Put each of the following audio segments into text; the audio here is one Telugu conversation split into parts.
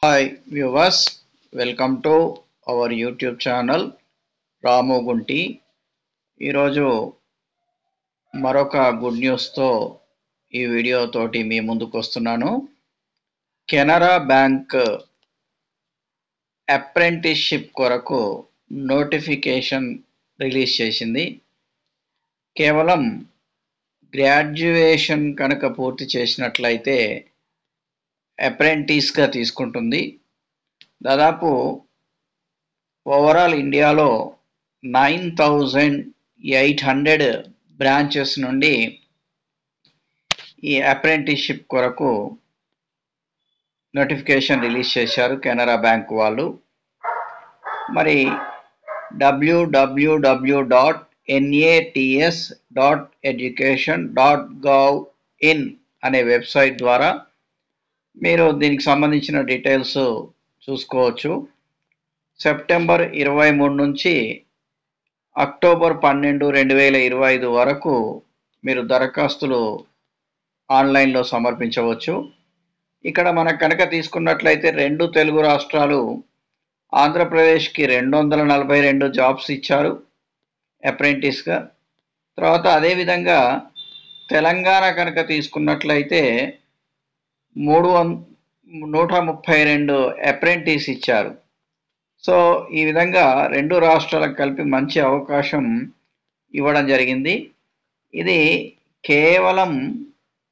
Hi viewers, welcome to our YouTube channel Ramu Gunti. ఈరోజు మరొక గుడ్ న్యూస్తో ఈ వీడియో తోటి మీ ముందుకు వస్తున్నాను. కెనరా బ్యాంక్ అప్రెంటిస్షిప్ కొరకు నోటిఫికేషన్ రిలీజ్ చేసింది. కేవలం గ్రాడ్యుయేషన్ కనుక పూర్తి చేసినట్లయితే అప్రెంటిస్గా తీసుకుంటుంది. దాదాపు ఓవరాల్ ఇండియాలో 9,800 బ్రాంచెస్ నుండి ఈ అప్రెంటిస్షిప్ కొరకు నోటిఫికేషన్ రిలీజ్ చేశారు కెనరా బ్యాంక్ వాళ్ళు. మరి www.nats.education.gov.in అనే వెబ్సైట్ ద్వారా మీరు దీనికి సంబంధించిన డీటెయిల్స్ చూసుకోవచ్చు. సెప్టెంబర్ 23 నుంచి అక్టోబర్ 12, 2025 వరకు మీరు దరఖాస్తులు ఆన్లైన్లో సమర్పించవచ్చు. ఇక్కడ మనకు కనుక తీసుకున్నట్లయితే 2 తెలుగు రాష్ట్రాలు ఆంధ్రప్రదేశ్కి 242 జాబ్స్ ఇచ్చారు అప్రెంటిస్గా. తర్వాత అదేవిధంగా తెలంగాణ కనుక తీసుకున్నట్లయితే 132 అప్రెంటిస్ ఇచ్చారు. సో ఈ విధంగా 2 రాష్ట్రాలకు కలిపి మంచి అవకాశం ఇవ్వడం జరిగింది. ఇది కేవలం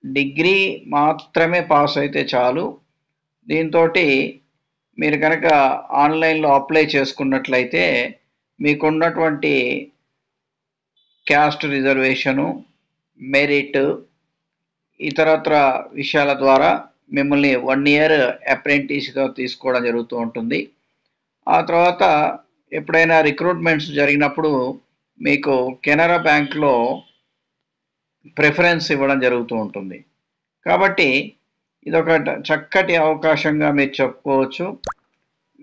డిగ్రీ మాత్రమే పాస్ అయితే చాలు. దీంతో మీరు కనుక ఆన్లైన్లో అప్లై చేసుకున్నట్లయితే మీకున్నటువంటి క్యాస్ట్ రిజర్వేషను, మెరిట్, ఇతరత్ర విషయాల ద్వారా మిమ్మల్ని 1 ఇయర్ అప్రెంటిస్గా తీసుకోవడం జరుగుతూ ఉంటుంది. ఆ తర్వాత ఎప్పుడైనా రిక్రూట్మెంట్స్ జరిగినప్పుడు మీకు కెనరా బ్యాంక్లో ప్రిఫరెన్స్ ఇవ్వడం జరుగుతూ ఉంటుంది. కాబట్టి ఇదొక చక్కటి అవకాశంగా మీరు చెప్పుకోవచ్చు.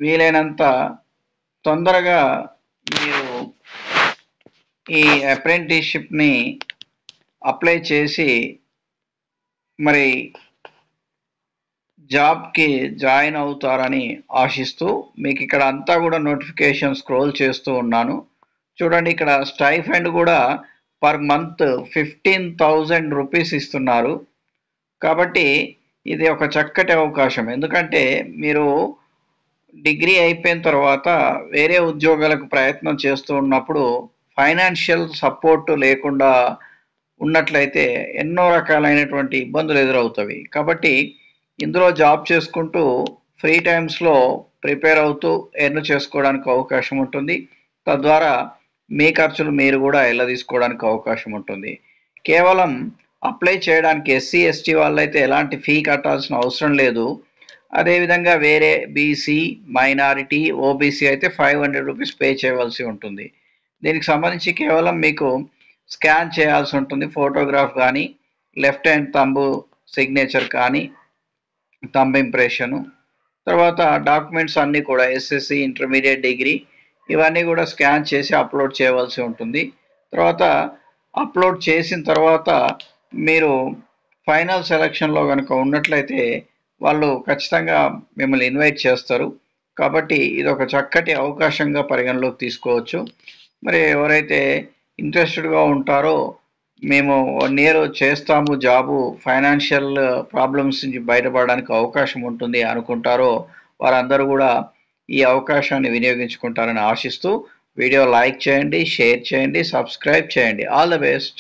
వీలైనంత తొందరగా మీరు ఈ అప్రెంటిస్షిప్ని అప్లై చేసి మరి జాబ్కి జాయిన్ అవుతారని ఆశిస్తూ మీకు ఇక్కడ అంతా కూడా నోటిఫికేషన్ స్క్రోల్ చేస్తూ ఉన్నాను. చూడండి, ఇక్కడ స్టైఫండ్ కూడా పర్ మంత్ 15,000 రూపీస్ ఇస్తున్నారు. కాబట్టి ఇది ఒక చక్కటి అవకాశం. ఎందుకంటే మీరు డిగ్రీ అయిపోయిన తర్వాత వేరే ఉద్యోగాలకు ప్రయత్నం చేస్తూ ఉన్నప్పుడు ఫైనాన్షియల్ సపోర్ట్ లేకుండా ఉన్నట్లయితే ఎన్నో రకాలైనటువంటి ఇబ్బందులు ఎదురవుతాయి. కాబట్టి ఇందులో జాబ్ చేసుకుంటూ ఫ్రీ టైమ్స్లో ప్రిపేర్ అవుతూ ఎర్న్ చేసుకోవడానికి అవకాశం ఉంటుంది. తద్వారా మీ ఖర్చులు మీరు కూడా తీసుకోవడానికి అవకాశం ఉంటుంది. కేవలం అప్లై చేయడానికి ఎస్సీ ఎస్టీ వాళ్ళైతే ఎలాంటి ఫీ కట్టాల్సిన అవసరం లేదు. అదేవిధంగా వేరే బీసీ, మైనారిటీ, ఓబీసీ అయితే 500 రూపీస్ పే చేయవలసి ఉంటుంది. దీనికి సంబంధించి కేవలం మీకు స్కాన్ చేయాల్సి ఉంటుంది. ఫోటోగ్రాఫ్ కానీ, లెఫ్ట్ హ్యాండ్ థంబ్ సిగ్నేచర్ కానీ, థంబ్ ఇంప్రెషను, తర్వాత డాక్యుమెంట్స్ అన్నీ కూడా ఎస్ఎస్సి, ఇంటర్మీడియట్, డిగ్రీ ఇవన్నీ కూడా స్కాన్ చేసి అప్లోడ్ చేయవలసి ఉంటుంది. తర్వాత అప్లోడ్ చేసిన తర్వాత మీరు ఫైనల్ సెలక్షన్లో కనుక ఉన్నట్లయితే వాళ్ళు ఖచ్చితంగా మిమ్మల్ని ఇన్వైట్ చేస్తారు. కాబట్టి ఇది ఒక చక్కటి అవకాశంగా పరిగణలోకి తీసుకోవచ్చు. మరి ఎవరైతే ఇంట్రెస్టెడ్గా ఉంటారో మేము 1 ఇయర్ చేస్తాము జాబు, ఫైనాన్షియల్ ప్రాబ్లమ్స్ నుంచి బయటపడడానికి అవకాశం ఉంటుంది అనుకుంటారో వారందరూ కూడా ఈ అవకాశాన్ని వినియోగించుకుంటారని ఆశిస్తూ వీడియో లైక్ చేయండి, షేర్ చేయండి, సబ్స్క్రైబ్ చేయండి. All the best.